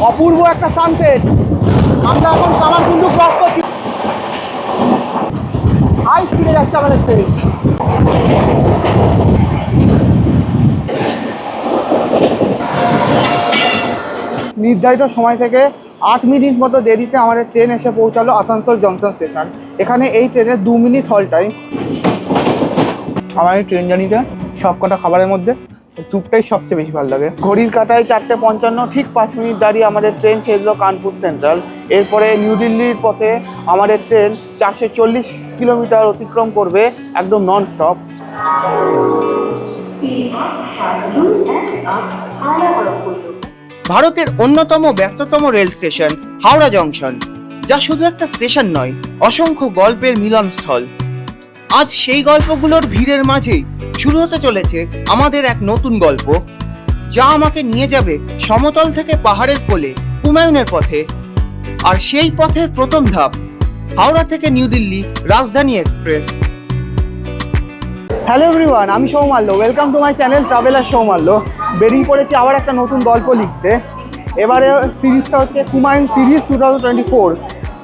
অপূর্ব একটা সানসেট। আমরা এখন কামারকুণ্ডু ক্রস করছি, হাই স্পিডে যাচ্ছে আমাদের ট্রেন। নির্ধারিত সময় থেকে 8 মিনিট মতো দেরিতে আমাদের ট্রেন এসে পৌঁছালো আসানসোল জংশন স্টেশন। এখানে এই ট্রেনের 2 মিনিট হল টাইম। আমার এই ট্রেন জার্নিতে সবকটা খাবারের মধ্যে স্যুপটাই সবচেয়ে বেশি ভালো লাগে। ঘড়ির কাঁটায় 4:55, ঠিক 5 মিনিট দাঁড়িয়ে আমাদের ট্রেন ছেড়লো কানপুর সেন্ট্রাল। এরপরে নিউ দিল্লির পথে আমাদের ট্রেন 440 কিলোমিটার অতিক্রম করবে একদম নন স্টপ। ভারতের অন্যতম ব্যস্ততম রেল স্টেশন হাওড়া জংশন, যা শুধু একটা স্টেশন নয়, অসংখ্য গল্পের মিলনস্থল। আজ সেই গল্পগুলোর ভিড়ের মাঝেই শুরু হতে চলেছে আমাদের এক নতুন গল্প, যা আমাকে নিয়ে যাবে সমতল থেকে পাহাড়ের কোলে হুমায়ুনের পথে। আর সেই পথের প্রথম ধাপ হাওড়া থেকে নিউ দিল্লি রাজধানী এক্সপ্রেস। হ্যালো এভরিওয়ান, আমি Soumalya. Welcome to my channel traveller Soumalya. বেরিয়ে পড়েছি আবার একটা নতুন গল্প লিখতে। এবারে সিরিজটা হচ্ছে কুমায়ুন সিরিজ 2024।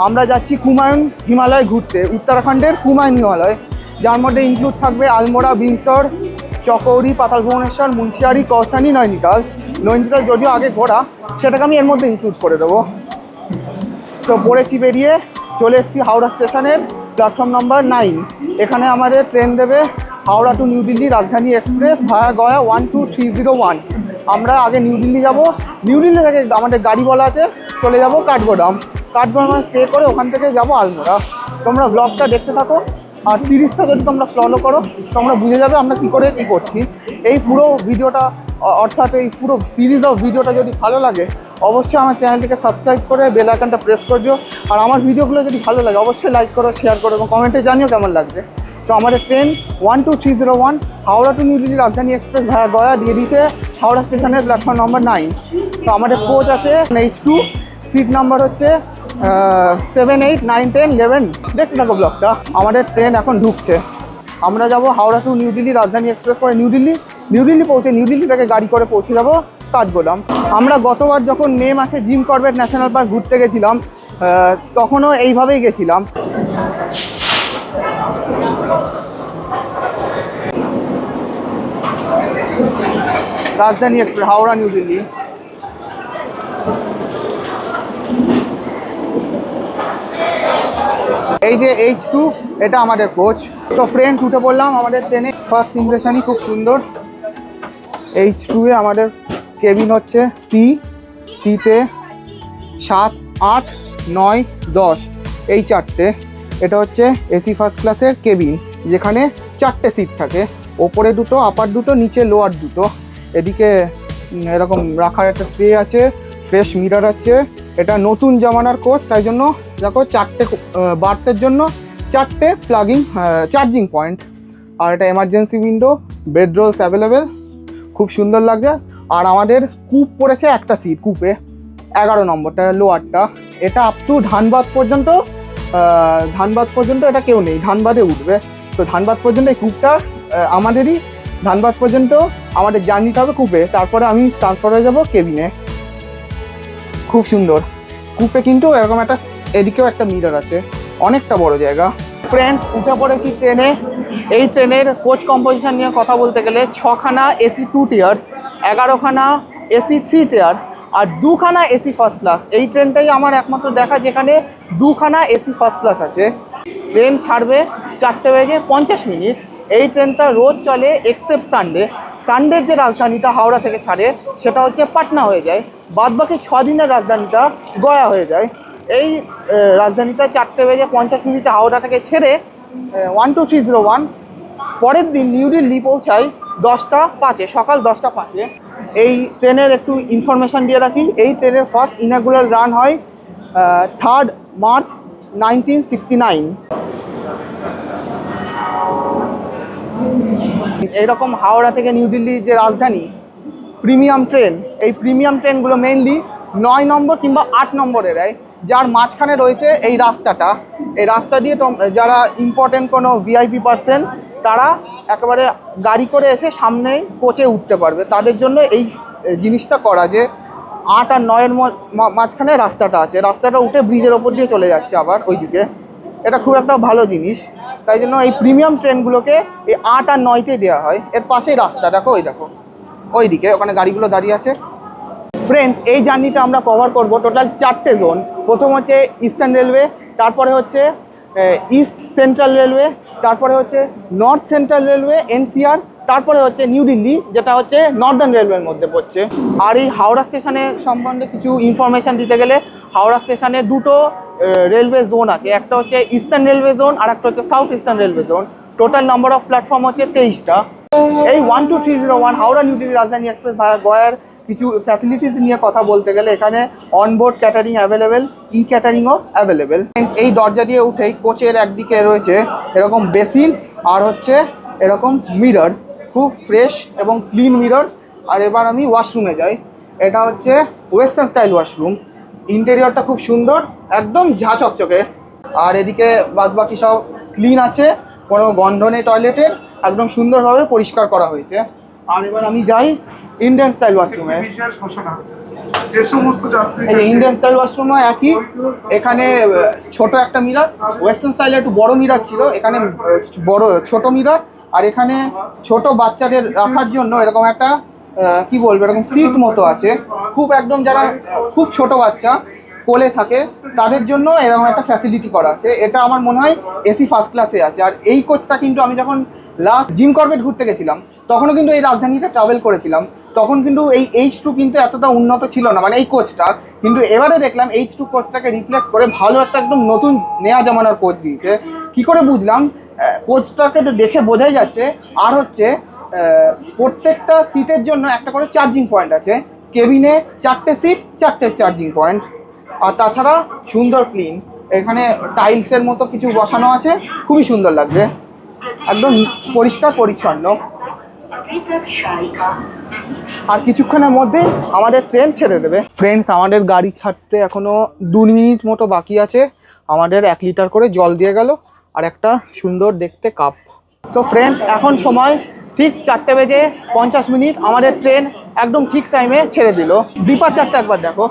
আমরা যাচ্ছি কুমায়ুন হিমালয় ঘুরতে, উত্তরাখণ্ডের কুমায়ুন হিমালয়, যার মধ্যে ইনক্লুড থাকবে আলমোড়া, বিনসর, চকৌরি, পাতাল ভুবনেশ্বর, মুন্সিয়ারি, কৌসানি, নৈনিতাল। নৈনিতাল যদিও আগে ঘোরা, সেটাকে আমি এর মধ্যে ইনক্লুড করে দেবো। তো পড়েছি বেরিয়ে, চলে এসেছি হাওড়া স্টেশনের প্ল্যাটফর্ম নম্বর 9। এখানে আমাদের ট্রেন দেবে হাওড়া টু নিউ দিল্লি রাজধানী এক্সপ্রেস ভায়া গয়া 12301। আমরা আগে নিউ দিল্লি যাব। নিউ দিল্লি থেকে আমাদের গাড়ি বলা আছে, চলে যাব কাঠগোদাম। কাঠগোদামে স্টে করে ওখান থেকে যাব আলমোড়া। তোমরা ব্লগটা দেখতে থাকো, আর সিরিজটা যদি তোমরা ফলো করো তোমরা বুঝে যাবে আমরা কী করে কী করছি। এই পুরো ভিডিওটা, অর্থাৎ এই পুরো সিরিজ অফ ভিডিওটা যদি ভালো লাগে অবশ্যই আমার চ্যানেলটিকে সাবস্ক্রাইব করে বেল আইকনটা প্রেস করে দিও। আর আমার ভিডিওগুলো যদি ভালো লাগে অবশ্যই লাইক করো, শেয়ার করো এবং কমেন্টে জানিও কেমন লাগবে। তো আমাদের train 12301 Howrah two new Delhi রাজধানী এক্সপ্রেস ভায়া গয়া দিয়ে দিয়েছে হাওড়া স্টেশনের প্ল্যাটফর্ম নম্বর 9। তো আমাদের কোচ আছে H2, সিট নাম্বার হচ্ছে 7, 8, 9, 10, 11। দেখতে থাকো ব্লগটা। আমাদের ট্রেন এখন ঢুকছে। আমরা যাব হাওড়া টু নিউ দিল্লি রাজধানী এক্সপ্রেস করে নিউ দিল্লি পৌঁছে নিউ দিল্লি থেকে গাড়ি করে পৌঁছে যাব কাঠগোদাম। আমরা গতবার যখন মে মাসে জিম করবেট ন্যাশনাল পার্ক ঘুরতে গেছিলাম তখনও এইভাবেই গেছিলাম। রাজধানী এক্সপ্রেস হাওড়া নিউ দিল্লি। এই যে H2, এটা আমাদের কোচ। সো ফ্রেন্ডস, উঠে পড়লাম আমাদের ট্রেনে। ফার্স্ট ইমপ্রেশনই খুব সুন্দর। H2-এ আমাদের কেবিন হচ্ছে সিতে 7, 8, 9, 10 এই 4টে। এটা হচ্ছে এসি ফার্স্ট ক্লাসের কেবিন, যেখানে 4টে সিট থাকে, ওপরে 2টো, আপার 2টো, নিচে লোয়ার 2টো। এদিকে এরকম রাখার একটা ট্রে আছে, ফ্রেশ মিরার আছে। এটা নতুন জামানার কোচ, তাই জন্য দেখো 4টে বার্থের জন্য 4টে চার্জিং পয়েন্ট। আর এটা emergency window, bed rolls available, খুব সুন্দর লাগছে। আর আমাদের কূপ পড়েছে একটা সিট, কূপে 11 নম্বরটা, লোয়ারটা। এটা আপ টু ধানবাদ পর্যন্ত এটা কেউ নেই, ধানবাদে উঠবে। তো ধানবাদ পর্যন্ত এই কূপটা আমাদেরই। ধানবাদ পর্যন্ত আমাদের জার্নিটা হবে কূপে, তারপরে আমি ট্রান্সফার হয়ে যাব কেবিনে। খুব সুন্দর কূপে, কিন্তু এরকম একটা এদিকেও একটা মিরার আছে, অনেকটা বড় জায়গা। ফ্রেন্ডস, উঠে পড়েছি ট্রেনে। এই ট্রেনের কোচ কম্পোজিশন নিয়ে কথা বলতে গেলে 6খানা এসি 2 টিয়ার, 11খানা এসি 3 টিয়ার আর 2খানা এসি ফার্স্ট ক্লাস। এই ট্রেনটাই আমার একমাত্র দেখা যেখানে 2খানা এসি ফার্স্ট ক্লাস আছে। ট্রেন ছাড়বে 4:50। এই ট্রেনটা রোজ চলে এক্সেপ্ট সানডের যে রাজধানীটা হাওড়া থেকে ছাড়ে সেটা হচ্ছে পাটনা হয়ে যায়। বাদবাকি 6 দিনের রাজধানীটা গয়া হয়ে যায়। এই রাজধানীটা 4:50 হাওড়া থেকে ছেড়ে 12301 পরের দিন নিউ দিল্লি পৌঁছায় 10:05, সকাল 10:05। এই ট্রেনের একটু ইনফরমেশান দিয়ে রাখি। এই ট্রেনের ফার্স্ট ইনাগুরাল রান হয় 3 মার্চ 1969। এইরকম হাওড়া থেকে নিউ দিল্লির যে রাজধানী প্রিমিয়াম ট্রেন, এই প্রিমিয়াম ট্রেনগুলো মেইনলি 9 নম্বর কিংবা 8 নম্বরে দেয়, যার মাঝখানে রয়েছে এই রাস্তাটা। এই রাস্তা দিয়ে যারা ইম্পর্টেন্ট কোনো ভিআইপি পার্সন তারা একেবারে গাড়ি করে এসে সামনে কোচে উঠতে পারবে। তাদের জন্য এই জিনিসটা করা, যে 8 আর 9-এর মাঝখানে রাস্তাটা আছে, রাস্তাটা উঠে ব্রিজের ওপর দিয়ে চলে যাচ্ছে আবার ওইদিকে। এটা খুব একটা ভালো জিনিস, তাই জন্য এই প্রিমিয়াম ট্রেনগুলোকে এই 8 আর 9-তে দেওয়া হয়। এর পাশেই রাস্তা দেখো, ওই দেখো ওইদিকে, ওখানে গাড়িগুলো দাঁড়িয়ে আছে। ফ্রেন্ডস, এই জার্নিটা আমরা কভার করব টোটাল 4টে জোন। প্রথম হচ্ছে ইস্টার্ন রেলওয়ে, তারপরে হচ্ছে ইস্ট সেন্ট্রাল রেলওয়ে, তারপরে হচ্ছে নর্থ সেন্ট্রাল রেলওয়ে এনসিআর, তারপরে হচ্ছে নিউ দিল্লি যেটা হচ্ছে নর্দার্ন রেলওয়ের মধ্যে পড়ছে। আর এই হাওড়া স্টেশনের সম্বন্ধে কিছু ইনফরমেশান দিতে গেলে, হাওড়া স্টেশনে দুটো রেলওয়ে জোন আছে, একটা হচ্ছে ইস্টার্ন রেলওয়ে জোন আর একটা হচ্ছে south eastern railway zone. Total number of platform হচ্ছে 23টা। এই 12301 হাওড়া নিউ দিল্লি রাজধানী এক্সপ্রেস ভায়া গয়ার কিছু ফ্যাসিলিটিস নিয়ে কথা বলতে গেলে, এখানে অনবোর্ড ক্যাটারিং অ্যাভেলেবেল, ই ক্যাটারিংও অ্যাভেলেবেল। এই দরজা দিয়ে উঠেই কোচের একদিকে রয়েছে এরকম বেসিন আর হচ্ছে এরকম মিরর, খুব ফ্রেশ এবং ক্লিন মিরর। আর এবার আমি ওয়াশরুমে যাই। এটা হচ্ছে ওয়েস্টার্ন স্টাইল ওয়াশরুম, ইন্টেরিয়রটা খুব সুন্দর, একদম ঝা চকচকে। আর এদিকে বাদবাকি সব ক্লিন আছে, কোনো গন্ধ নেই টয়লেটের, একদম সুন্দরভাবে পরিষ্কার করা হয়েছে। আর এবার আমি যাই ইন্ডিয়ান স্টাইল ওয়াশরুমে। এই ইন্ডিয়ান স্টাইল ওয়াশরুমও একই, এখানে ছোট একটা মিরর, ওয়েস্টার্ন স্টাইলে একটু বড় মিরর ছিল, এখানে বড় ছোট মিরর। আর এখানে ছোট বাচ্চাদের রাখার জন্য এরকম একটা কি বলবো, এরকম সিট মতো আছে, খুব একদম যারা খুব ছোট বাচ্চা কোলে থাকে তাদের জন্য এরকম একটা ফ্যাসিলিটি করা আছে। এটা আমার মনে হয় এসি ফার্স্ট ক্লাসে আছে। আর এই কোচটা কিন্তু আমি যখন লাস্ট জিম কর্বেট ঘুরতে গেছিলাম তখনও কিন্তু এই রাজধানীটা ট্রাভেল করেছিলাম, তখন কিন্তু এই H2 কিন্তু এতটা উন্নত ছিল না, মানে এই কোচটা। কিন্তু এবারে দেখলাম H2 কোচটাকে রিপ্লেস করে ভালো একটা একদম নতুন নেয়া জমানার কোচ দিয়েছে। কি করে বুঝলাম? কোচটাকে তো দেখে বোঝাই যাচ্ছে। আর হচ্ছে প্রত্যেকটা সিটের জন্য একটা করে চার্জিং পয়েন্ট আছে, কেবিনে 4টে সিট 4টে চার্জিং পয়েন্ট। আর তাছাড়া সুন্দর ক্লিন, এখানে টাইলসের মতো কিছু বসানো আছে, খুবই সুন্দর লাগছে, একদম পরিষ্কার পরিচ্ছন্ন। আর কিছুক্ষণের মধ্যে আমাদের ট্রেন ছেড়ে দেবে। ফ্রেন্ডস, আমাদের গাড়ি ছাড়তে এখনো 2 মিনিট মতো বাকি আছে। আমাদের 1 লিটার করে জল দিয়ে গেল আর একটা সুন্দর দেখতে কাপ। সো ফ্রেন্ডস, এখন সময় ঠিক 4:50, আমাদের ট্রেন একদম ঠিক টাইমে ছেড়ে দিল। ডিপারচারটা একবার দেখো।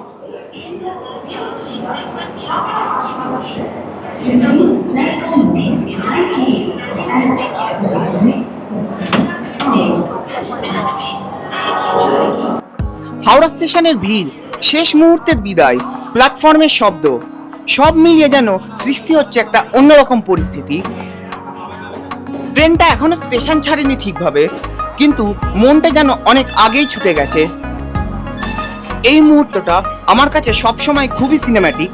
হাওড়া স্টেশনের ভিড়, শেষ মুহূর্তের বিদায়, প্ল্যাটফর্মের শব্দ, সব মিলিয়ে যেন সৃষ্টি হচ্ছে একটা অন্যরকম পরিস্থিতি। ট্রেনটা এখনো স্টেশন ছাড়েনি ঠিকভাবে, কিন্তু মনটা যেন অনেক আগেই ছুটে গেছে। এই মুহূর্তটা আমার কাছে সবসময় খুবই সিনেম্যাটিক,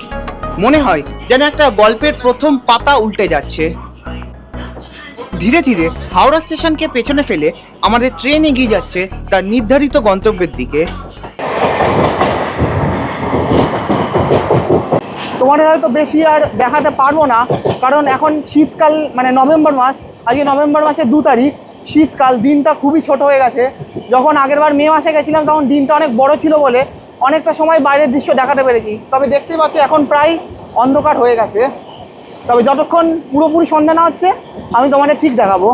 মনে হয় যেন একটা গল্পের প্রথম পাতা উল্টে যাচ্ছে। ধীরে ধীরে হাওড়া স্টেশনকে পেছনে ফেলে আমাদের ট্রেন এগিয়ে যাচ্ছে তার নির্ধারিত গন্তব্যের দিকে। তোমাদের হয়তো বেশি আর দেখাতে পারবো না, কারণ এখন শীতকাল, মানে নভেম্বর মাস, আজকে নভেম্বর মাসের 2 তারিখ, শীতকাল, দিনটা খুবই ছোট হয়ে গেছে। যখন আগেরবার মে মাসে গেছিলাম তখন দিনটা অনেক বড় ছিল বলে অনেকটা সময় বাইরের দৃশ্য দেখাতে পেরেছি। তবে দেখতে পাচ্ছি এখন প্রায় অন্ধকার হয়ে গেছে। তবে যতক্ষণ পুরোপুরি সন্ধ্যা না হচ্ছে আমি তোমাদের ঠিক দেখাবো।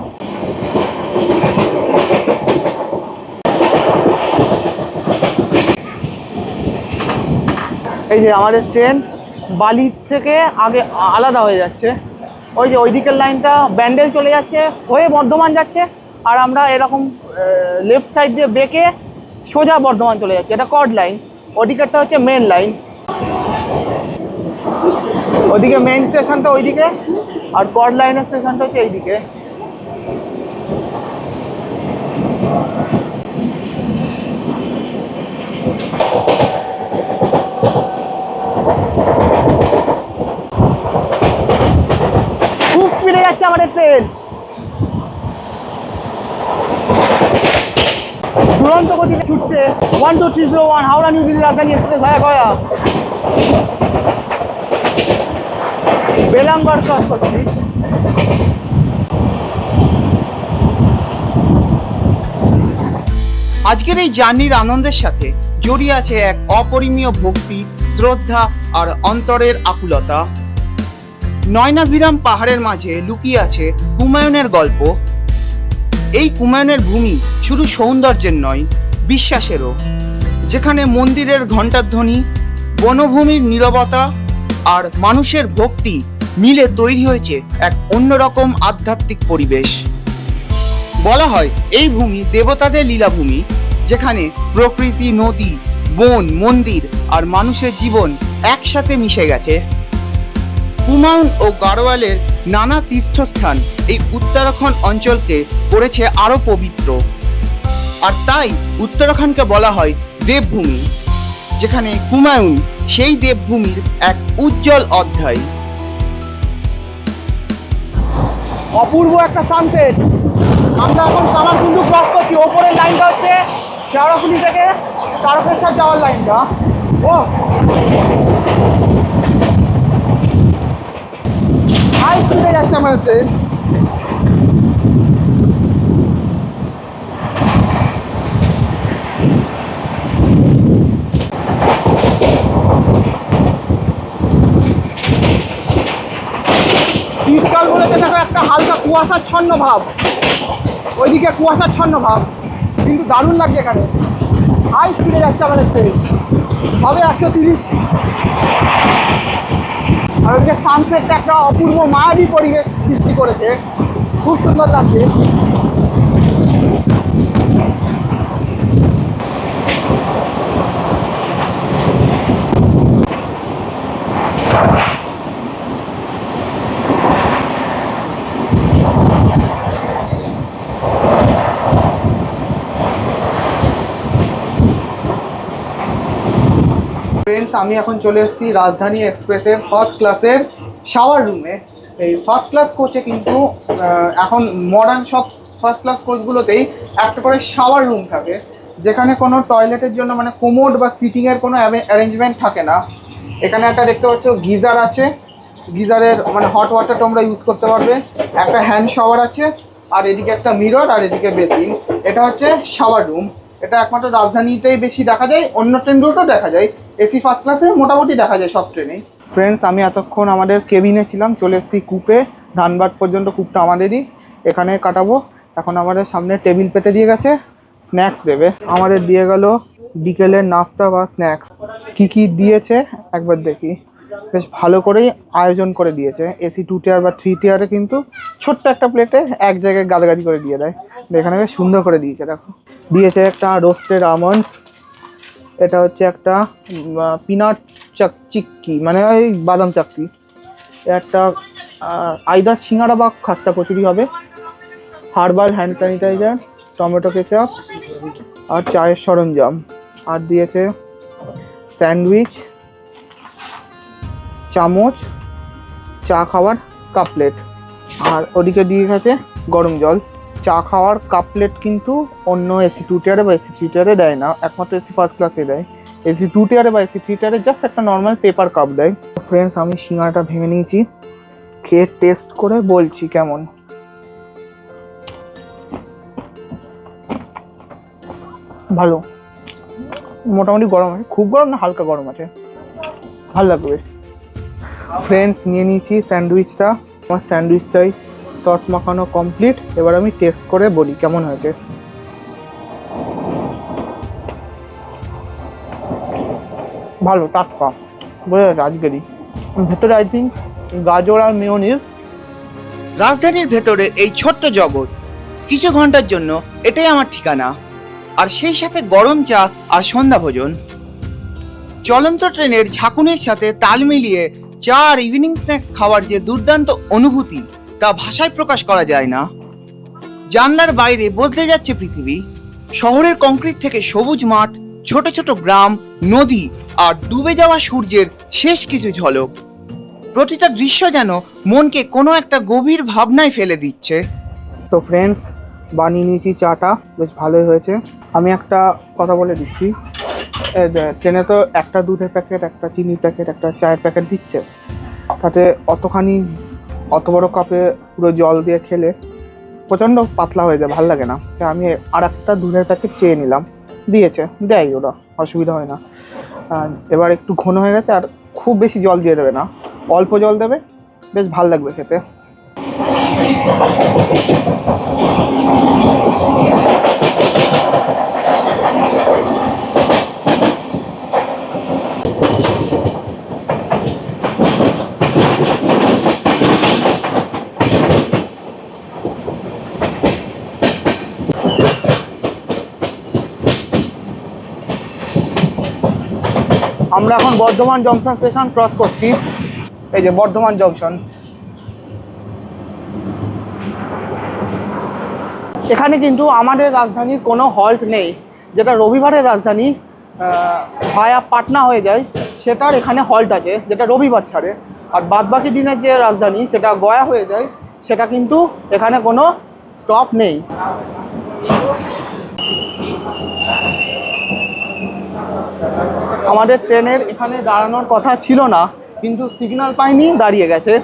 এই যে আমাদের ট্রেন বালি থেকে আগে আলাদা হয়ে যাচ্ছে। ওই যে ওই দিকের লাইনটা ব্যান্ডেল চলে যাচ্ছে, হয়ে বর্ধমান যাচ্ছে, আর আমরা এরকম লেফট সাইড দিয়ে বেঁকে সোজা বর্ধমান চলে যাচ্ছে। এটা কর্ড লাইন, ওদিকেরটা হচ্ছে মেন লাইন। ওদিকে মেইন স্টেশনটা ওইদিকে, আর কর্ড লাইনের স্টেশনটা হচ্ছে এইদিকে। খুব স্পিডে যাচ্ছে আমাদের ট্রেন, দুরন্ত গতিতে ছুটছে। 12301 হাওড়া নিউ দিল্লি রাজধানী এক্সপ্রেস ভায়া গয়া। বেলাঙ্গড় ক্রস করছি। আজকের এই জার্নির আনন্দের সাথে জড়িয়ে আছে এক অপরিমেয় ভক্তি, শ্রদ্ধা আর অন্তরের আকুলতা। নয়নাভিরাম পাহাড়ের মাঝে লুকিয়ে আছে হুমায়ুনের গল্প। এই হুমায়ুনের ভূমি শুধু সৌন্দর্যের নয়, বিশ্বাসেরও। যেখানে মন্দিরের ঘণ্টার ধ্বনি, বনভূমির নীরবতা আর মানুষের ভক্তি মিলে তৈরি হয়েছে এক অন্যরকম আধ্যাত্মিক পরিবেশ। বলা হয় এই ভূমি দেবতাদের লীলাভূমি, যেখানে প্রকৃতি, নদী, বন, মন্দির আর মানুষের জীবন একসাথে মিশে গেছে। কুমাউন ও গাড়োয়ালের নানা তীর্থস্থান এই উত্তরাখণ্ড অঞ্চলকে করেছে আরও পবিত্র। আর তাই উত্তরাখণ্ডকে বলা হয় দেবভূমি, যেখানে কুমাউন সেই দেবভূমির এক উজ্জ্বল অধ্যায়। অপূর্ব একটা সানসেট। আমরা এখন কামারকুণ্ডু ক্রস করছি। ওপরের লাইনটা হচ্ছে শেওড়াফুলি থেকে তারকেশ্বর যাওয়ার লাইনটা। ও হাই স্পিডে যাচ্ছে আমাদের ট্রেন। শীতকাল বলেতে দেখো একটা হালকা কুয়াশাচ্ছন্ন ভাব, ওইদিকে কুয়াশাচ্ছন্ন ভাব, কিন্তু দারুণ লাগছে এখানে। হাই স্পিডে যাচ্ছে আমাদের ট্রেন, হবে 130। আর ওইদিকে সানসেটটা একটা অপূর্ব মায়াবী পরিবেশ সৃষ্টি করেছে, খুব সুন্দর লাগছে। ফ্রেন্ডস, আমি এখন চলে এসেছি রাজধানী এক্সপ্রেসের ফার্স্ট ক্লাসের শাওয়ার রুমে। এই ফার্স্ট ক্লাস কোচে কিন্তু এখন মডার্ন সব ফার্স্ট ক্লাস কোচগুলোতেই একটা করে শাওয়ার রুম থাকে, যেখানে কোনো টয়লেটের জন্য মানে কোমোড বা সিটিংয়ের কোনো অ্যারেঞ্জমেন্ট থাকে না। এখানে একটা দেখতে পাচ্ছ গিজার আছে, গিজারের মানে হট ওয়াটার তোমরা ইউজ করতে পারবে। একটা হ্যান্ড শাওয়ার আছে, আর এদিকে একটা মিরর, আর এদিকে বেসিন। এটা হচ্ছে শাওয়ার রুম। এটা একমাত্র রাজধানীতেই বেশি দেখা যায়, অন্য ট্রেনগুলোতেও দেখা যায়। এসি ফার্স্ট ক্লাসে মোটামুটি দেখা যায় সব ট্রেনেই। ফ্রেন্ডস, আমি এতক্ষণ আমাদের কেবিনে ছিলাম, চলে এসেছি কূপে। ধানবাদ পর্যন্ত কূপটা আমাদেরই, এখানে কাটাবো। এখন আমাদের সামনে টেবিল পেতে দিয়ে গেছে, স্ন্যাক্স দেবে। আমাদের দিয়ে গেল বিকেলের নাস্তা বা স্ন্যাক্স। কি দিয়েছে একবার দেখি। বেশ ভালো করেই আয়োজন করে দিয়েছে। এসি 2 টিয়ার বা 3 টিয়ারে কিন্তু ছোট্ট একটা প্লেটে এক জায়গায় গাদাগাদি করে দিয়ে দেয়। এখানে বেশ সুন্দর করে দিয়েছে। দেখো, দিয়েছে একটা রোস্টেড আমন্ডস, এটা হচ্ছে একটা পিনাট চিক্কি মানে ওই বাদাম চাক্কি, একটা আইদার সিঙ্গারা বা খাস্তা কচুরি হবে, herbal hand sanitiser, tomato ketchup আর চায়ের সরঞ্জাম। আর দিয়েছে স্যান্ডউইচ, চামচ, চা খাওয়ার কাপ প্লেট। আর ওদিকে দিয়ে গেছে গরম জল। চা খাওয়ার কাপ প্লেট কিন্তু অন্য এসি 2 টিয়ারে বা এসি 3 টিয়ারে দেয় না, একমাত্র এসি ফার্স্ট ক্লাসে দেয়। এসি 2 টিয়ারে বা এসি 3 টিয়ারে জাস্ট একটা নর্মাল পেপার কাপ দেয়। ফ্রেন্ডস, আমি সিঙ্গাড়াটা ভেঙে নিয়েছি, খেয়ে টেস্ট করে বলছি কেমন। ভালো, মোটামুটি গরম আছে, খুব গরম না, হালকা গরম আছে, ভালো লাগবে। ফ্রেন্ডস, নিয়ে নিয়েছি স্যান্ডউইচটা। আমার স্যান্ডউইচটাই সস মাখানো কমপ্লিট। এবার আমি টেস্ট করে বলি কেমন হয়েছে। ভালো, টাটকা, বোঝা যাচ্ছে আজকেরই। ভেতরে আই থিঙ্ক গাজর আর মেয়োনিজ। রাজধানীর ভেতরের এই ছোট্ট জগৎ, কিছু ঘন্টার জন্য এটাই আমার ঠিকানা। আর সেই সাথে গরম চা আর সন্ধ্যা ভোজন। চলন্ত ট্রেনের ঝাঁকুনির সাথে তাল মিলিয়ে চা আর ইভিনিং স্ন্যাক্স খাওয়ার যে দুর্দান্ত অনুভূতি, তা ভাষায় প্রকাশ করা যায় না। জানলার বাইরে বদলে যাচ্ছে পৃথিবী। শহরের কংক্রিট থেকে সবুজ মাঠ, ছোট ছোট গ্রাম, নদী আর ডুবে যাওয়া সূর্যের শেষ কিছু ঝলক। প্রতিটা দৃশ্য যেন মনকে কোনো একটা গভীর ভাবনায় ফেলে দিচ্ছে। তো ফ্রেন্ডস, বানিয়ে নিয়েছি চাটা, বেশ ভালোই হয়েছে। আমি একটা কথা বলে দিচ্ছি, ট্রেনে তো একটা দুধের প্যাকেট, একটা চিনির প্যাকেট, একটা চায়ের প্যাকেট দিচ্ছে, তাতে অত বড় কাপে পুরো জল দিয়ে খেলে প্রচণ্ড পাতলা হয়ে যায়, ভালো লাগে না। তাই আমি আর একটা দুধের প্যাকেট চেয়ে নিলাম, দিয়েছে, দেয় ওরা, অসুবিধা হয় না। এবার একটু ঘন হয়ে গেছে, আর খুব বেশি জল দিয়ে দেবে না, অল্প জল দেবে, বেশ ভালো লাগবে খেতে। আমরা এখন বর্ধমান জংশন স্টেশন ক্রস করছি। এই যে বর্ধমান জংশন। এখানে কিন্তু আমাদের রাজধানীর কোনো হল্ট নেই। যেটা রবিবারের রাজধানী ভায়া পাটনা হয়ে যায়, সেটার এখানে হল্ট আছে, যেটা রবিবার ছাড়ে। আর বাদবাকি দিনের যে রাজধানী সেটা গয়া হয়ে যায়, সেটা কিন্তু এখানে কোনো স্টপ নেই। আমাদের ট্রেনের এখানে দাঁড়ানোর কথা ছিল না, কিন্তু সিগন্যাল পাইনি, দাঁড়িয়ে গেছে।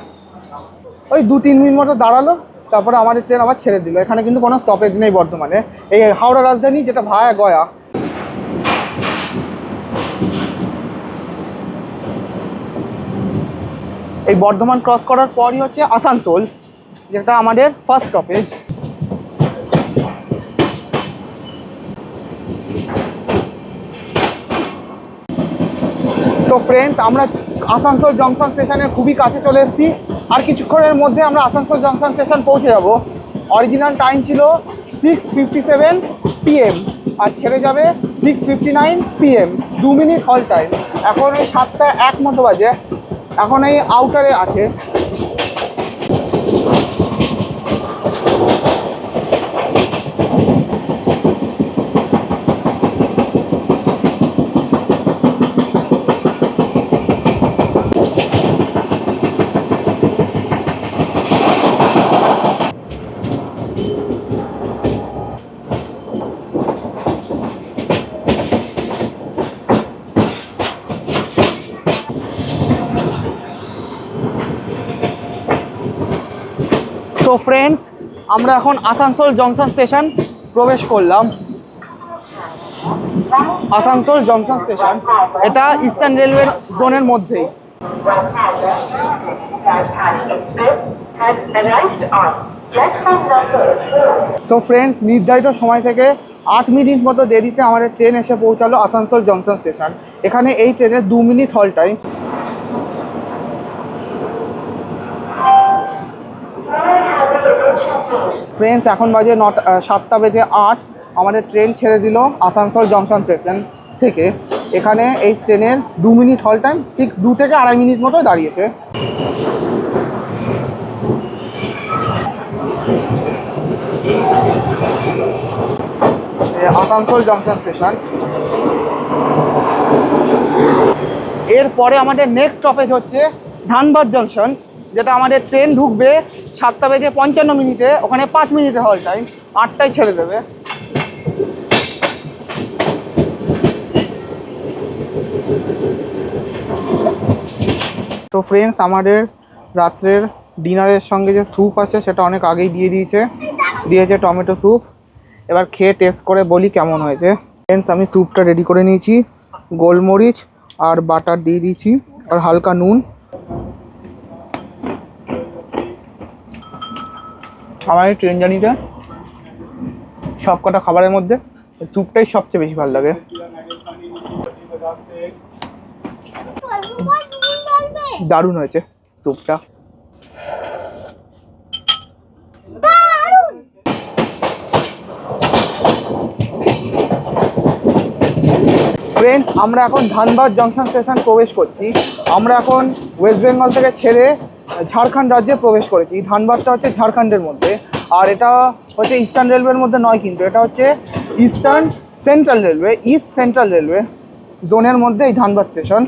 ওই 2-3 মিনিট মতো দাঁড়ালো, তারপরে আমাদের ট্রেন আবার ছেড়ে দিল। এখানে কিন্তু কোনো স্টপেজ নেই বর্তমানে। এই হাওড়া রাজধানী, যেটা ভায়া গয়া। এই বর্ধমান ক্রস করার পরই হচ্ছে আসানসোল, যেটা আমাদের ফার্স্ট স্টপেজ। তো ফ্রেন্ডস, আমরা আসানসোল জংশন স্টেশনের খুবই কাছে চলে এসেছি। আর কিছুক্ষণের মধ্যে আমরা আসানসোল জংশন স্টেশন পৌঁছে যাব। অরিজিনাল টাইম ছিল 6:57 PM, আর ছেড়ে যাবে 6:59 PM। 2 মিনিট হল টাইম। এখন এই 7:01 মতো বাজে, এখন এই আউটারে আছে। তো ফ্রেন্ডস, আমরা এখন আসানসোল জংশন স্টেশন প্রবেশ করলাম। আসানসোল জংশন স্টেশন, এটা ইস্টার্ন রেলওয়ের জোনের মধ্যেই। সো ফ্রেন্ডস, নির্ধারিত সময় থেকে 8 মিনিট মতো দেরিতে আমাদের ট্রেন এসে পৌঁছালো আসানসোল জংশন স্টেশন। এখানে এই ট্রেনের 2 মিনিট হল টাইম। ফ্রেন্ডস, এখন বাজে 7:08। আমাদের ট্রেন ছেড়ে দিল আসানসোল জংশন স্টেশন থেকে। এখানে এই ট্রেনের 2 মিনিট হল টাইম, ঠিক 2 থেকে 2.5 মিনিট মতো দাঁড়িয়েছে। Asansol junction station. এরপরে আমাদের নেক্সট স্টপেজ হচ্ছে ধানবাদ জংশন, যেটা আমাদের ট্রেন ঢুকবে 7:55 ওখানে 5 মিনিটের হল টাইম, 8টায় ছেড়ে দেবে। তো ফ্রেন্ডস, আমাদের রাত্রের ডিনারের সঙ্গে যে স্যুপ আছে সেটা অনেক আগেই দিয়েছে টমেটো স্যুপ। এবার খেয়ে টেস্ট করে বলি কেমন হয়েছে। ফ্রেন্ডস, আমি স্যুপটা রেডি করে নিয়েছি। গোলমরিচ আর বাটার দিয়ে দিয়েছি, আর হালকা নুন। আমার এই ট্রেন জার্নিতে সব কটা খাবারের মধ্যে স্যুপটাই সবচেয়ে বেশি ভালো লাগে। দারুণ হয়েছে স্যুপটা। ফ্রেন্ডস, আমরা এখন ধানবাদ জংশন স্টেশন প্রবেশ করছি। আমরা এখন ওয়েস্ট বেঙ্গল থেকে ছেড়ে ঝাড়খণ্ড রাজ্যে প্রবেশ করেছি। ধানবাদটা হচ্ছে ঝাড়খণ্ডের মধ্যে, আর এটা হচ্ছে ইস্টার্ন রেলওয়ের মধ্যে নয়, কিন্তু এটা হচ্ছে eastern central railway, east central railway জোনের মধ্যে এই ধানবাদ স্টেশন।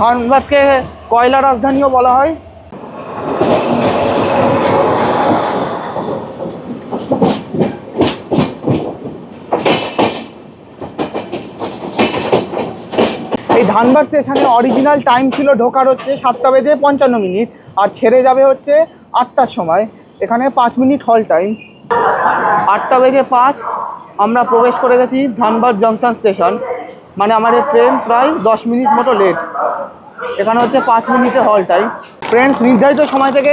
ধানবাদকে কয়লা রাজধানীও বলা হয়। এই ধানবাদ স্টেশনে অরিজিনাল টাইম ছিল ঢোকার হচ্ছে 7:55, আর ছেড়ে যাবে হচ্ছে 8টার সময়। এখানে 5 মিনিট হল টাইম। 8:05 আমরা প্রবেশ করে গেছি ধানবাদ জংশন স্টেশন, মানে আমাদের ট্রেন প্রায় 10 মিনিট মতো লেট। এখানে হচ্ছে 5 মিনিটের হল টাইম। ফ্রেন্ডস, নির্ধারিত সময় থেকে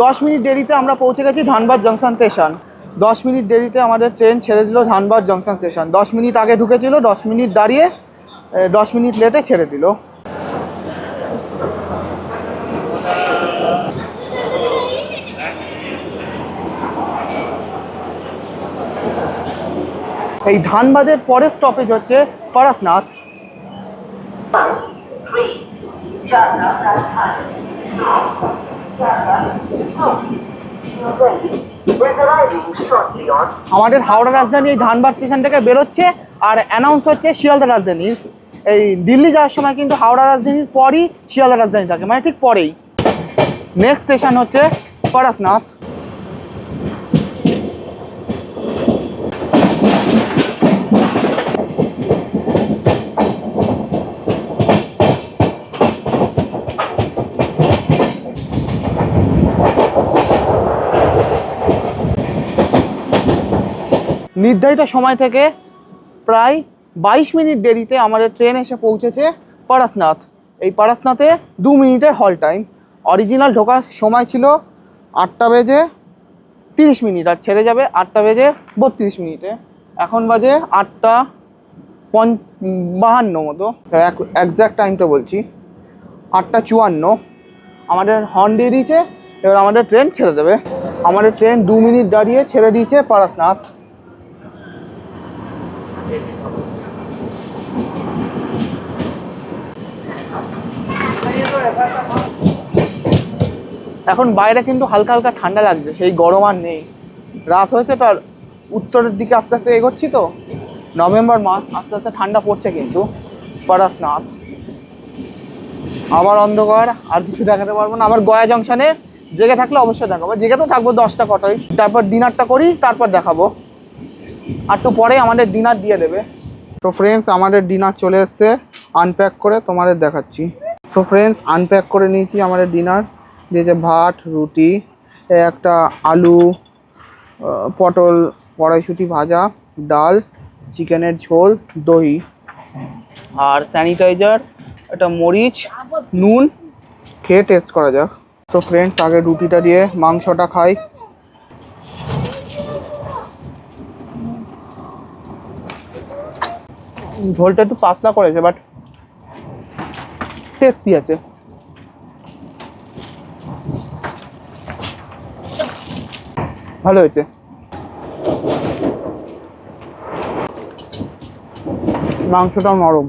10 মিনিট দেরিতে আমরা পৌঁছে গেছি ধানবাদ জংশন স্টেশন। 10 মিনিট দেরিতে আমাদের ট্রেন ছেড়ে দিল ধানবাদ জংশন স্টেশন। 10 মিনিট আগে ঢুকেছিল, 10 মিনিট দাঁড়িয়ে 10 মিনিট লেটে ছেড়ে দিল। এই ধানবাদের পরের স্টপেজ হচ্ছে পরাশনাথ। আমাদের হাওড়া রাজধানী এই ধানবাদ স্টেশন থেকে বেরোচ্ছে আর অ্যানাউন্স হচ্ছে শিয়ালদা রাজধানীর। এই দিল্লি যাওয়ার সময় কিন্তু হাওড়া রাজধানীর পরই শিয়ালদা রাজধানী থাকে, মানে ঠিক পরেই। নেক্সট স্টেশন হচ্ছে পরাশনাথ। নির্ধারিত সময় থেকে প্রায় 22 মিনিট দেরিতে আমাদের ট্রেন এসে পৌঁছেছে পরাশনাথ। এই পরাশনাথে 2 মিনিটের হল টাইম। অরিজিনাল ঢোকার সময় ছিল 8টা বেজে 30 মিনিট আর ছেড়ে যাবে 8টা বেজে 32 মিনিটে। এখন বাজে 8টা 52 মতো, একজ্যাক্ট টাইমটা বলছি 8টা 54। আমাদের হর্ন দিয়ে দিয়েছে, এবার আমাদের ট্রেন ছেড়ে দেবে। আমাদের ট্রেন 2 মিনিট দাঁড়িয়ে ছেড়ে দিয়েছে পরাশনাথ। এখন বাইরে কিন্তু হালকা হালকা ঠান্ডা লাগছে, সেই গরম আর নেই। রাত হয়েছে তো, আর উত্তরের দিকে আস্তে আস্তে এগোচ্ছি তো, নভেম্বর মাস, আস্তে আস্তে ঠান্ডা পড়ছে। কিন্তু পরাশনাথ আবার অন্ধকার, আর কিছু দেখাতে পারবো না। আবার গয়া জংশনে জেগে থাকলে অবশ্যই দেখাবো, জেগে তো থাকবো 10টা কটাই। তারপর ডিনারটা করি, তারপর দেখাবো। আর একটু পরে আমাদের ডিনার দিয়ে দেবে। তো ফ্রেন্ডস, আমাদের ডিনার চলে এসছে, আনপ্যাক করে তোমাদের দেখাচ্ছি। তো ফ্রেন্ডস, আনপ্যাক করে নিয়েছি আমাদের ডিনার। দিয়েছে ভাত, রুটি, একটা আলু, পটল কড়াইশুঁটি ভাজা, ডাল, চিকেনের ঝোল, দই, আর স্যানিটাইজার, একটা মরিচ, নুন। খেয়ে টেস্ট করা যাক। তো ফ্রেন্ডস, আগে রুটিটা দিয়ে মাংসটা খাই। ঝোলটা একটু পাতলা করেছে, বাট টেস্টি আছে। ভালো হয়েছে। মাংসটাও নরম,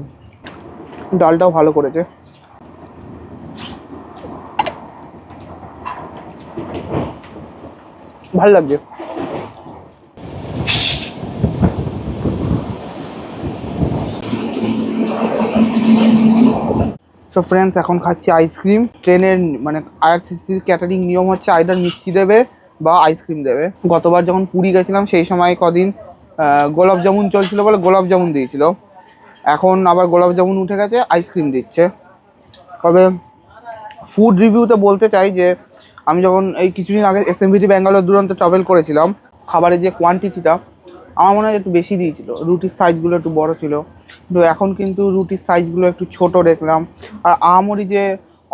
ডালটাও ভালো করেছে। ভালো লাগছে। সো ফ্রেন্ডস, এখন খাচ্ছি আইসক্রিম। ট্রেনের মানে আইআরসিটিসির ক্যাটারিং নিয়ম হচ্ছে আইদার মিষ্টি দেবে বা আইসক্রিম দেবে। গতবার যখন পুরী গেছিলাম সেই সময় কদিন গোলাপ জামুন চলছিল বলে গোলাপ জামুন দিয়েছিল। এখন আবার গোলাপ জামুন উঠে গেছে, আইসক্রিম দিচ্ছে। তবে ফুড রিভিউতে বলতে চাই যে আমি যখন এই কিছুদিন আগে এসএমবিটি ব্যাঙ্গালোর দুরন্ত ট্রাভেল করেছিলাম, খাবারের যে কোয়ান্টিটিটা আমার মনে হয় একটু বেশি দিয়েছিল। রুটির সাইজগুলো একটু বড় ছিল, কিন্তু এখন কিন্তু রুটির সাইজগুলো একটু ছোট দেখলাম। আর আহামরি যে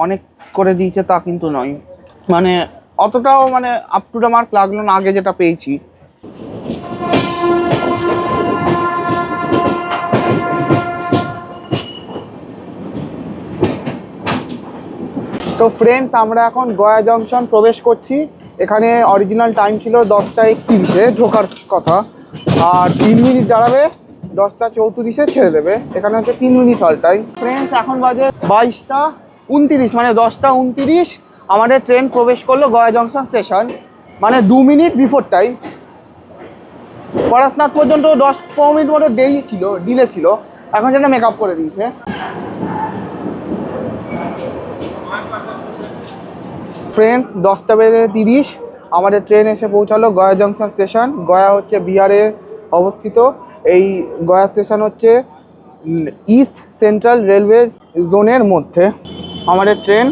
অনেক করে দিয়েছে তা কিন্তু নয়, মানে অতটাও মানে আপ টু দ্য মার্ক লাগলো না আগে যেটা পেয়েছি। তো ফ্রেন্ডস, আমরা এখন গয়া জংশন প্রবেশ করছি। এখানে অরিজিনাল টাইম ছিল 10টা 31-এ ঢোকার কথা, আর 3 মিনিট দাঁড়াবে, 10টা 34-এ ছেড়ে দেবে। এখানে হচ্ছে 3 মিনিট হল টাইম। ফ্রেন্ডস, এখন বাজে 22টা 29, মানে 10টা 29 আমাদের ট্রেন প্রবেশ করলো গয়া জংশন স্টেশন, মানে 2 মিনিট বিফোর টাইম। পরাশনাথ পর্যন্ত 10-15 মিনিট মতো ডিলে ছিল, এখন সেটা মেকআপ করে দিয়েছে। ফ্রেন্ডস, 10টা বেজে 30 আমাদের ট্রেন এসে পৌঁছালো গয়া জংশন স্টেশন। গয়া হচ্ছে বিহারে অবস্থিত। এই গয়া স্টেশন হচ্ছে ইস্ট সেন্ট্রাল রেলওয়ে জোনের মধ্যে। আমাদের ট্রেন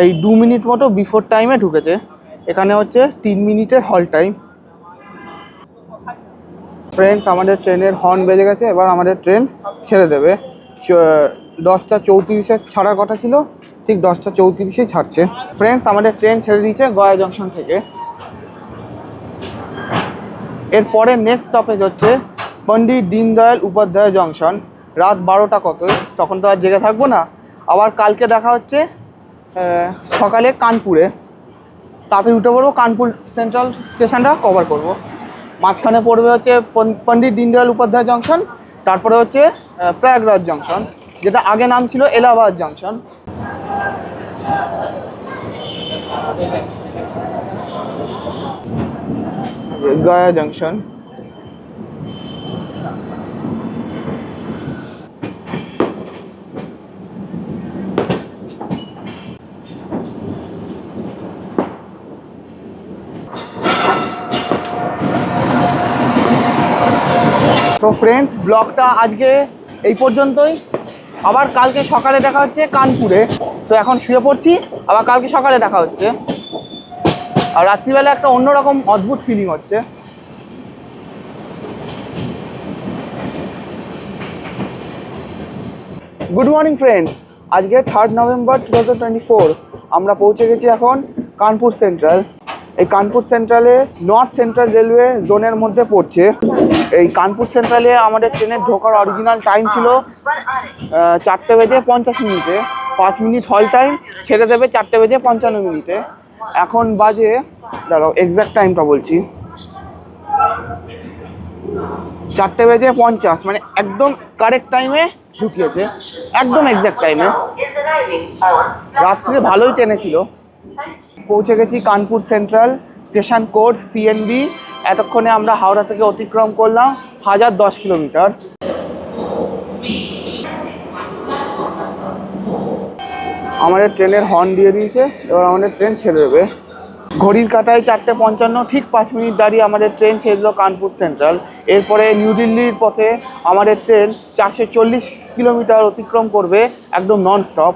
এই 2 মিনিট মতো বিফোর টাইমে ঢুকেছে। এখানে হচ্ছে 3 মিনিটের হল টাইম। ফ্রেন্ডস, আমাদের ট্রেনের হর্ন বেজে গেছে, এবার আমাদের ট্রেন ছেড়ে দেবে। 10টা 34-এ ছাড়ার কথা ছিল, ঠিক 10টা 34-এই ছাড়ছে। ফ্রেন্ডস, আমাদের ট্রেন ছেড়ে দিয়েছে গয়া জংশন থেকে। এরপরে নেক্সট স্টপেজ হচ্ছে পণ্ডিত দীনদয়াল উপাধ্যায় জংশন। রাত 12টা কতই, তখন তো আর জেগে থাকবো না। আবার কালকে দেখা হচ্ছে সকালে কানপুরে। তাড়াতাড়ি উঠে পড়বো, কানপুর সেন্ট্রাল স্টেশনটা কভার করব। মাঝখানে পড়বে হচ্ছে পণ্ডিত দীনদয়াল উপাধ্যায় জংশন, তারপরে হচ্ছে প্রয়াগরাজ জংশন। যেটা আগে নাম ছিল এলাহাবাদ জাংশন। গয়া জাংশন। তো ফ্রেন্ডস, ব্লগটা আজকে এই পর্যন্তই। আবার কালকে সকালে দেখা হচ্ছে কানপুরে। তো এখন শুয়ে পড়ছি, আবার কালকে সকালে দেখা হচ্ছে। আর রাত্রিবেলা একটা অন্যরকম অদ্ভুত ফিলিং হচ্ছে। গুড মর্নিং ফ্রেন্ডস, আজকে 3 নভেম্বর 2024। আমরা পৌঁছে গেছি এখন কানপুর সেন্ট্রাল। এই কানপুর সেন্ট্রালে নর্থ সেন্ট্রাল রেলওয়ে জোনের মধ্যে পড়ছে। এই কানপুর সেন্ট্রালে আমাদের ট্রেনের ঢোকার অরিজিনাল টাইম ছিল 4:50 5 মিনিট হল টাইম, ছেড়ে দেবে 4:55। এখন বাজে, দাঁড়াও এক্স্যাক্ট টাইমটা বলছি, 4:50, মানে একদম কারেক্ট টাইমে ঢুকিয়েছে, একদম এক্স্যাক্ট টাইমে। রাত্রে ভালোই টেনেছিল। পৌঁছে গেছি Kanpur central, station code CNB। এতক্ষণে আমরা হাওড়া থেকে অতিক্রম করলাম 1010 কিলোমিটার। আমাদের ট্রেনের হর্ন দিয়ে দিয়েছে, এবার আমাদের ট্রেন ছেড়ে দেবে। ঘড়ির কাঁটায় 4:55, ঠিক 5 মিনিট দাঁড়িয়ে আমাদের ট্রেন ছেড়ে কানপুর সেন্ট্রাল। এরপরে নিউ দিল্লির পথে আমাদের ট্রেন 440 কিলোমিটার অতিক্রম করবে, একদম নন স্টপ।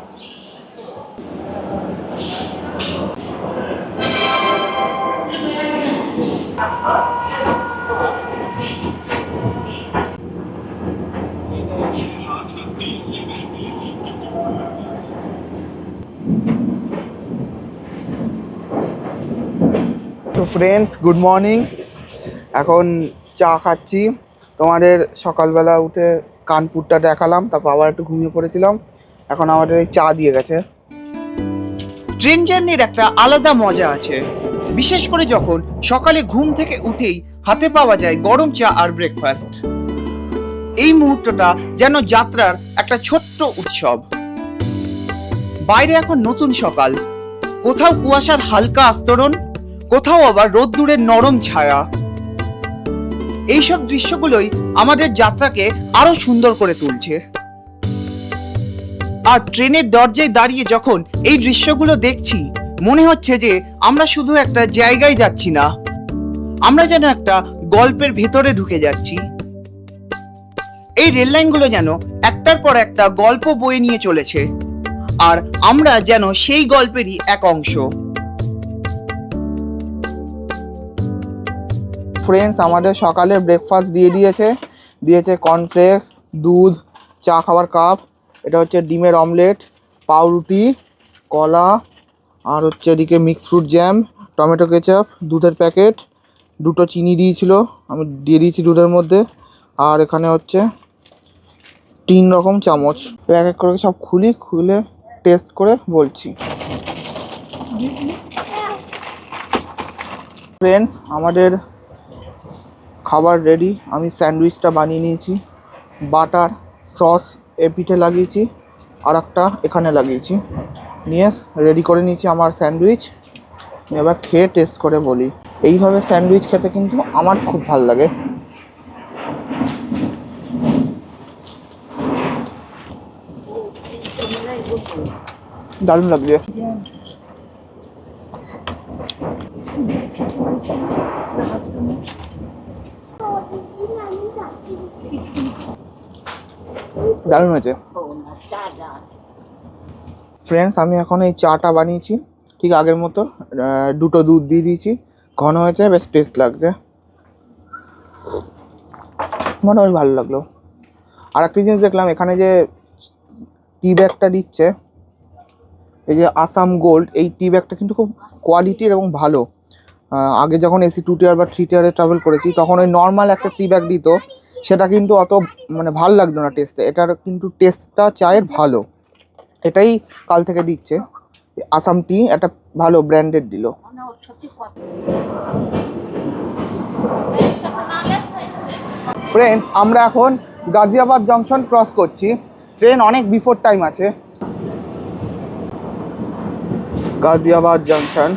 তো ফ্রেন্ডস, গুড মর্নিং। এখন চা খাচ্ছি। তোমাদের সকালবেলা উঠে কানপুরটা দেখালাম, তারপর আবার একটু ঘুমিয়ে পড়েছিলাম। এখন আমাদের এই চা দিয়ে গেছে। ট্রেন জার্নির একটা আলাদা মজা আছে, বিশেষ করে যখন সকালে ঘুম থেকে উঠেই হাতে পাওয়া যায় গরম চা আর ব্রেকফাস্ট। এই মুহূর্তটা যেন যাত্রার একটা ছোট্ট উৎসব। বাইরে এখন নতুন সকাল, কোথাও কুয়াশার হালকা আস্তরণ, কোথাও আবার রোদ্দুরের নরম ছায়া। এইসব দৃশ্যগুলোই আমাদের যাত্রাকে আরো সুন্দর করে তুলছে। আর ট্রেনের দরজায় দাঁড়িয়ে যখন এই দৃশ্যগুলো দেখছি, মনে হচ্ছে যে আমরা শুধু একটা জায়গায় যাচ্ছি না, আমরা যেন একটা গল্পের ভেতরে ঢুকে যাচ্ছি। এই রেল লাইনগুলো যেন একটার পর একটা গল্প বয়ে নিয়ে চলেছে, আর আমরা যেন সেই গল্পেরই এক অংশ। ফ্রেন্ডস, আমাদের সকালে ব্রেকফাস্ট দিয়েছে কর্নফ্লেক্স, দুধ, চা খাওয়ার কাপ, এটা হচ্ছে ডিমের অমলেট, পাউরুটি, কলা, আর হচ্ছে এদিকে mix fruit jam, tomato ketchup, দুধের প্যাকেট, 2টো চিনি দিয়েছিল, আমি দিয়ে দিয়েছি দুধের মধ্যে। আর এখানে হচ্ছে 3 রকম চামচ। এক এক করে সব খুলে টেস্ট করে বলছি। ফ্রেন্ডস, আমাদের খাবার রেডি। আমি স্যান্ডউইচটা বানিয়ে নিয়েছি, বাটার সস এ পিঠে লাগিয়েছি, আর একটা এখানে লাগিয়েছি, নিয়ে রেডি করে নিয়েছি আমার স্যান্ডউইচ। এবার খেয়ে টেস্ট করে বলি। এইভাবে স্যান্ডউইচ খেতে কিন্তু আমার খুব ভালো লাগে। দারুণ লাগছে। দারুণ হয়েছে ফ্রেন্ডস। আমি এখন এই চাটা বানিয়েছি ঠিক আগের মতো, 2টো দুধ দিয়ে দিয়েছি, ঘন হয়েছে, বেশ টেস্ট লাগছে, মোটামুটি ভালো লাগলো। আর একটা জিনিস দেখলাম, এখানে যে টি ব্যাগটা দিচ্ছে, এই যে আসাম গোল্ড, এই টি ব্যাগটা কিন্তু খুব কোয়ালিটির এবং ভালো। আগে যখন AC 2 টিয়ার বা 3 টিয়ারে ট্রাভেল করেছি, তখন ওই নর্মাল একটা টি ব্যাগ দিত, সেটা কিন্তু অত মানে ভালো লাগতো না টেস্টে। এটার কিন্তু টেস্টটা চায়ের ভালো, এটাই কাল থেকে দিচ্ছে। আসাম টি একটা ভালো ব্র্যান্ডেড দিল। ফ্রেন্ডস, আমরা এখন গাজিয়াবাদ জংশন ক্রস করছি। ট্রেন অনেক বিফোর টাইম আছে। গাজিয়াবাদ জাংশন।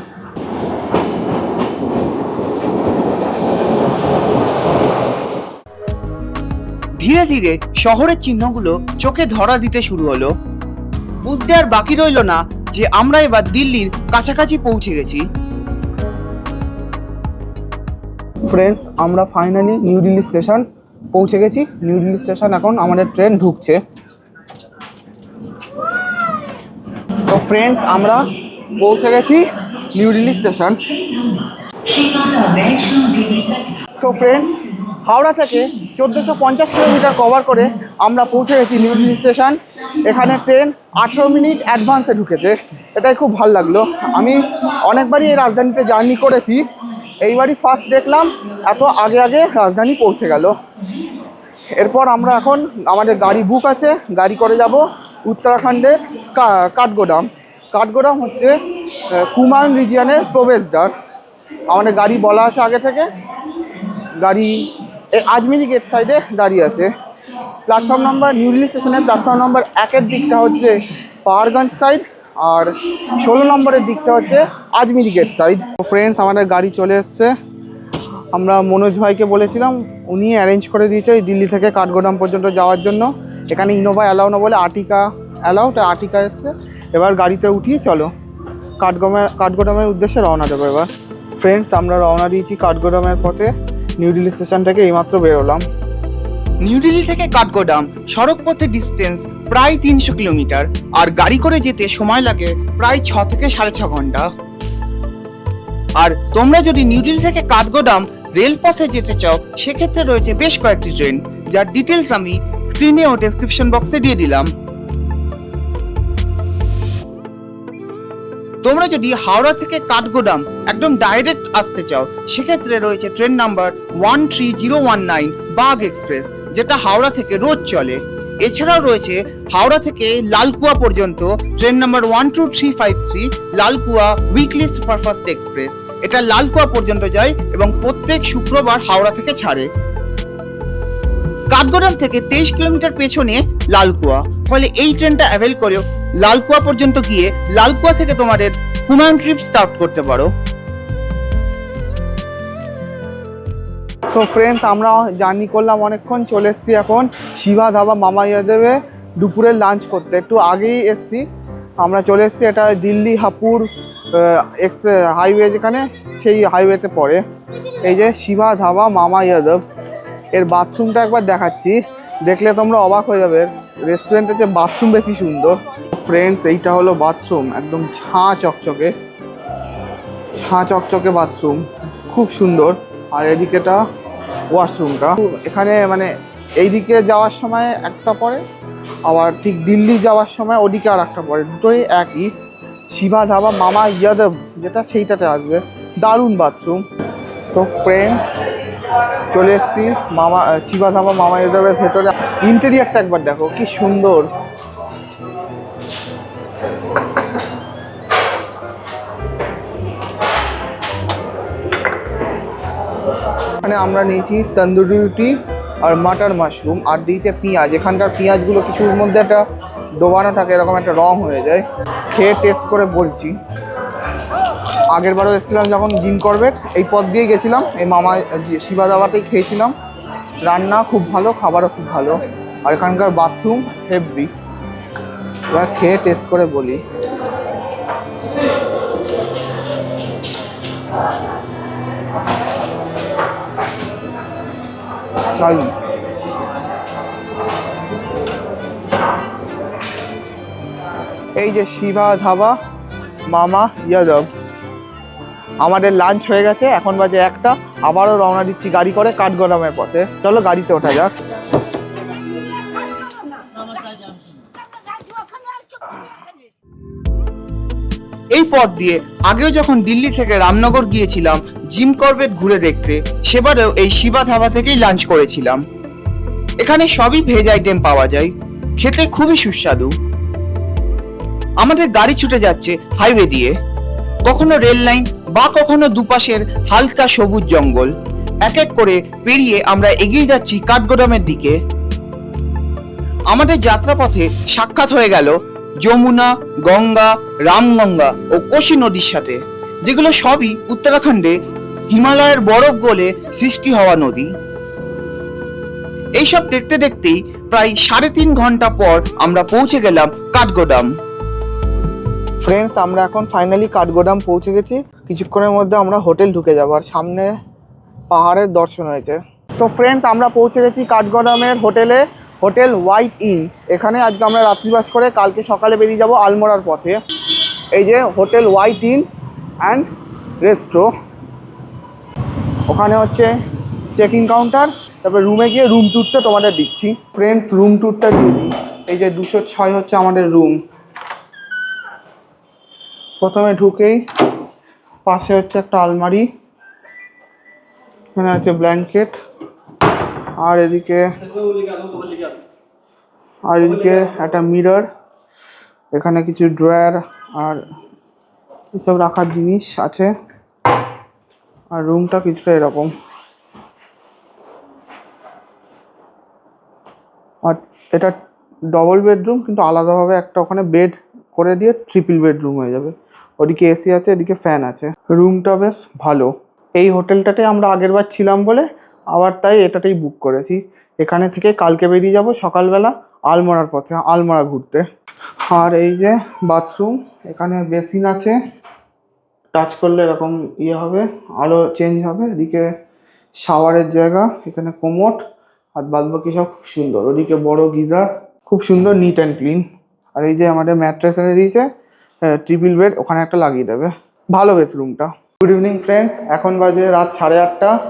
ধীরে ধীরে শহরের চিহ্নগুলো চোখে ধরা দিতে শুরু হলো। বুঝতে আর বাকি রইল না যে আমরা এবার দিল্লির কাছাকাছি পৌঁছে গেছি। ফ্রেন্ডস, আমরা ফাইনালি নিউ দিল্লি স্টেশন পৌঁছে গেছি। নিউ দিল্লি স্টেশন, এখন আমাদের ট্রেন ঢুকছে। তো ফ্রেন্ডস, আমরা পৌঁছে গেছি new Delhi station. So friends, Howrah থেকে 1450 কিলোমিটার কভার করে আমরা পৌঁছে গেছি নিউ দিল্লি স্টেশন। এখানে ট্রেন 18 মিনিট অ্যাডভান্সে ঢুকেছে, এটাই খুব ভালো লাগলো। আমি অনেকবারই এই রাজধানীতে জার্নি করেছি, এইবারই ফার্স্ট দেখলাম এত আগে আগে রাজধানী পৌঁছে গেল। এরপর আমরা এখন আমাদের গাড়ি বুক আছে, গাড়ি করে যাব উত্তরাখণ্ডের কাঠগোদাম। কাঠগোদাম হচ্ছে কুমায়ুন রিজিয়নের প্রবেশদ্বার। আমাদের গাড়ি বলা আছে আগে থেকে, গাড়ি আজমিরি গেট সাইডে দাঁড়িয়ে আছে। প্ল্যাটফর্ম নাম্বার নিউ দিল্লি স্টেশনের প্ল্যাটফর্ম নাম্বার 1-এর দিকটা হচ্ছে পাহাড়গঞ্জ সাইড, আর 16 নম্বরের দিকটা হচ্ছে আজমিরি গেট সাইড। ফ্রেন্ডস, আমাদের গাড়ি চলে এসছে। আমরা মনোজ ভাইকে বলেছিলাম, উনি অ্যারেঞ্জ করে দিয়েছে এই দিল্লি থেকে কাঠগোদাম পর্যন্ত যাওয়ার জন্য। এখানে ইনোভা অ্যালাউ না বলে আর্টিকা অ্যালাউ, আর্টিকা এসছে। এবার গাড়িতে উঠিয়ে চলো কাঠগোদামের উদ্দেশ্যে রওনা দেবো এবার। ফ্রেন্ডস, আমরা রওনা দিয়েছি কাঠগোদামের পথে। নিউ দিল্লি স্টেশন থেকে এইমাত্র বেরোলাম। নিউ দিল্লি থেকে কাঠগোদাম সড়ক পথের ডিস্টেন্স প্রায় 300 কিলোমিটার, আর গাড়ি করে যেতে সময় লাগে প্রায় 6 থেকে 6.5 ঘন্টা। আর তোমরা যদি নিউ দিল্লি থেকে কাঠগোদাম রেলপথে যেতে চাও, সেক্ষেত্রে রয়েছে বেশ কয়েকটি ট্রেন, যার ডিটেলস আমি স্ক্রিনে ও ডেসক্রিপশন বক্সে দিয়ে দিলাম। তোমরা যদি হাওড়া থেকে কাঠগোদাম একদম ডাইরেক্ট আসতে চাও, সেক্ষেত্রে রয়েছে ট্রেন নাম্বার 13019 বাগ এক্সপ্রেস, যেটা হাওড়া থেকে রোজ চলে। এছাড়াও রয়েছে হাওড়া থেকে লালকুয়া পর্যন্ত train number 12353 Lalkuan weekly superfast express. এটা লালকুয়া পর্যন্ত যায় এবং প্রত্যেক শুক্রবার হাওড়া থেকে ছাড়ে। কাঠগোদাম থেকে 23 কিলোমিটার পেছনে লালকুয়া, ফলে এই ট্রেনটা অ্যাভেল করেও লালকুয়া পর্যন্ত গিয়ে লালকুয়া থেকে তোমাদের কুমায়ুন ট্রিপ স্টার্ট করতে পারো। সো ফ্রেন্ডস, আমরা জার্নি করলাম অনেকক্ষণ, চলে এসেছি এখন শিবা ধাবা মামা ইয়াদেবে দুপুরের লাঞ্চ করতে। একটু আগেই এসেছি, আমরা চলে এসেছি। এটা দিল্লি হাপুর এক্সপ্রেস হাইওয়ে, যেখানে সেই হাইওয়েতে পড়ে। এই যে শিবা ধাবা মামা ইয়াদব, এর বাথরুমটা একবার দেখাচ্ছি, দেখলে তোমরা অবাক হয়ে যাবে। রেস্টুরেন্টের চেয়ে বাথরুম বেশি সুন্দর। ফ্রেন্ডস, এইটা হলো বাথরুম, একদম ছাঁ চকচকে বাথরুম, খুব সুন্দর। আর এদিকেটা ওয়াশরুমটা। এখানে মানে এইদিকে যাওয়ার সময় একটা পড়ে, আবার ঠিক দিল্লি যাওয়ার সময় ওদিকে আর একটা পড়ে, দুটোই একই। শিবা ধাবা মামা ইয়াদব যেটা, সেইটাতে আসবে। দারুণ বাথরুম। তো ফ্রেন্ডস, চলে এসেছি শিবা ধাবা মামা ইয়াদবের ভেতরে। ইন্টেরিয়ারটা একবার দেখো, কি সুন্দর। এখানে আমরা নিয়েছি তন্দুরি রুটি আর মাটার মাশরুম, আর দিয়েছে পেঁয়াজ। এখানকার পেঁয়াজগুলো কিছুর মধ্যে একটা ডোবানো থাকে, এরকম একটা রং হয়ে যায়। খেয়ে টেস্ট করে বলছি। আগের বারও এসেছিলাম যখন জিম করবেট, এই পথ দিয়ে গেছিলাম, এই শিবা ধাবাতেই খেয়েছিলাম। রান্না খুব ভালো, খাবারও খুব ভালো, আর এখানকার বাথরুম হেভি। এবার খেয়ে টেস্ট করে বলি। এই যে শিবা ধাবা মামা ইয়াদব, আমাদের লাঞ্চ হয়ে গেছে, এখন বাজে 1টা। আবারও রওনা দিচ্ছি গাড়ি করে কাঠগোদামের পথে। চলো গাড়িতে ওঠা যাক। এই পথ দিয়ে আগেও যখন দিল্লি থেকে রামনগর গিয়েছিলাম জিম করবেট ঘুরে দেখতে, সেবারেও এই শিবা ধাবা থেকেই লাঞ্চ করেছিলাম। এখানে সবই ভেজ আইটেম পাওয়া যায়, খেতে খুবই সুস্বাদু। আমাদের গাড়ি ছুটে যাচ্ছে হাইওয়ে দিয়ে, কখনো রেল লাইন বা কখনো দুপাশের হালকা সবুজ জঙ্গল। এক এক করে পেরিয়ে আমরা এগিয়ে যাচ্ছি কাঠগোদামের দিকে। আমাদের যাত্রাপথে সাক্ষাৎ হয়ে গেল যমুনা, গঙ্গা, রামগঙ্গা ও কোশি নদীর সাথে, যেগুলো সবই উত্তরাখণ্ডে হিমালয়ের বরফ গলে সৃষ্টি হওয়া নদী। এইসব দেখতে দেখতেই প্রায় 3.5 ঘন্টা পর আমরা পৌঁছে গেলাম কাঠগোদাম। ফ্রেন্ডস, আমরা এখন ফাইনালি কাঠগোদাম পৌঁছে গেছি। কিছুক্ষণের মধ্যে আমরা হোটেল ঢুকে যাবো, আর সামনে পাহাড়ের দর্শন হয়েছে। তো ফ্রেন্ডস, আমরা পৌঁছে গেছি কাঠগোদামের হোটেলে, হোটেল হোয়াইট ইন। এখানে আজকে আমরা রাত্রিবাস করে কালকে সকালে বেরিয়ে যাব আলমোড়ার পথে। এই যে hotel white in and resto, ওখানে হচ্ছে চেক ইন কাউন্টার। তারপরে রুমে গিয়ে রুম ট্যুরটা তোমাদের দিচ্ছি। ফ্রেন্ডস, রুম ট্যুরটা দিয়ে দিই। এই যে 206 হচ্ছে আমাদের রুম। প্রথমে ঢুকেই পাশে হচ্ছে একটা আলমারি, এখানে আছে ব্ল্যাঙ্কেট, আর এদিকে একটা মিরর, এখানে কিছু ড্রয়ার আর এসব রাখার জিনিস আছে। আর রুমটা কিছুটা এরকম। আর এটা ডবল বেডরুম, কিন্তু আলাদাভাবে একটা ওখানে বেড করে দিয়ে ট্রিপল বেডরুম হয়ে যাবে। ওদিকে এসি আছে, এদিকে ফ্যান আছে। রুমটা বেশ ভালো। এই হোটেলটাতে আমরা আগেরবার ছিলাম বলে আবার তাই এটাতেই বুক করেছি। এখানে থেকে কালকে বেরিয়ে যাব সকালবেলা আলমোড়ার পথে, আলমোড়া ঘুরতে। আর এই যে বাথরুম, এখানে বেসিন আছে, টাচ করলে এরকম ইয়ে হবে, আলো চেঞ্জ হবে। এদিকে শাওয়ারের জায়গা, এখানে কোমোড, আর বাদবাকি সব খুব সুন্দর। ওদিকে বড় গিজার, খুব সুন্দর, নিট অ্যান্ড ক্লিন। আর এই যে আমাদের ম্যাট্রেস এনে দিয়েছে, ট্রিপল বেড, ওখানে একটা লাগিয়ে দেবে। ভালো বেশ রুমটা। গুড ইভিনিং ফ্রেন্ডস, এখন বাজে রাত 8:30।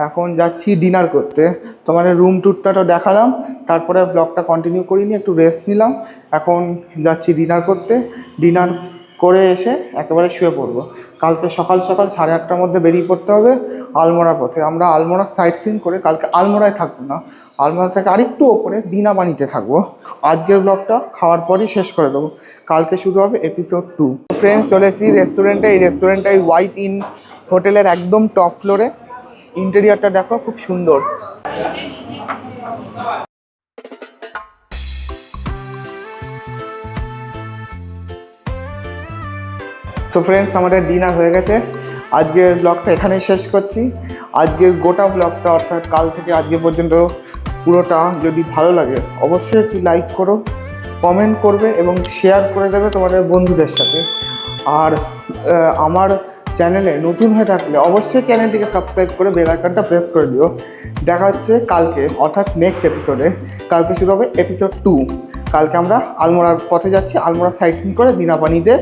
এখন যাচ্ছি ডিনার করতে। তোমাদের রুম ট্যুরটা তো দেখালাম, তারপরে ব্লগটা কন্টিনিউ করিনি, একটু রেস্ট নিলাম। এখন যাচ্ছি ডিনার করতে। ডিনার করে এসে একেবারে শুয়ে পড়বো। কালকে সকাল সকাল 8:30টার মধ্যে বেরিয়ে পড়তে হবে আলমোড়ার পথে। আমরা আলমোড়া সাইট সিন করে কালকে আলমোড়ায় থাকবো না, আলমোড়া থেকে আরেকটু ওপরে দিনাবানিতে থাকবো। আজকের ব্লগটা খাওয়ার পরই শেষ করে দেবো। কালকে শুরু হবে এপিসোড 2। ফ্রেন্ডস, চলে এসেছি রেস্টুরেন্টে। এই রেস্টুরেন্টটা এই হোয়াইট ইন হোটেলের একদম টপ ফ্লোরে। ইন্টেরিয়রটা দেখো, খুব সুন্দর। সো ফ্রেন্ডস, আমাদের ডিনার হয়ে গেছে। আজকের ব্লগটা এখানেই শেষ করছি। আজকের গোটা ব্লগটা, অর্থাৎ কাল থেকে আজকে পর্যন্ত পুরোটা যদি ভালো লাগে অবশ্যই একটি লাইক করো, কমেন্ট করবে এবং শেয়ার করে দেবে তোমাদের বন্ধুদের সাথে। আর আমার চ্যানেলে নতুন হয়ে থাকলে অবশ্যই চ্যানেলটিকে সাবস্ক্রাইব করে বেল আইকনটা প্রেস করে দিও। দেখা হচ্ছে কালকে, অর্থাৎ নেক্সট এপিসোডে। কালকে শুরু হবে এপিসোড 2। কালকে আমরা আলমোড়ার পথে যাচ্ছি, আলমোড়া সাইট সিন করে দিনাপানিতে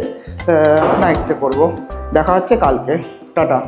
নাইট স্টে করবো। দেখা হচ্ছে কালকে। টাটা।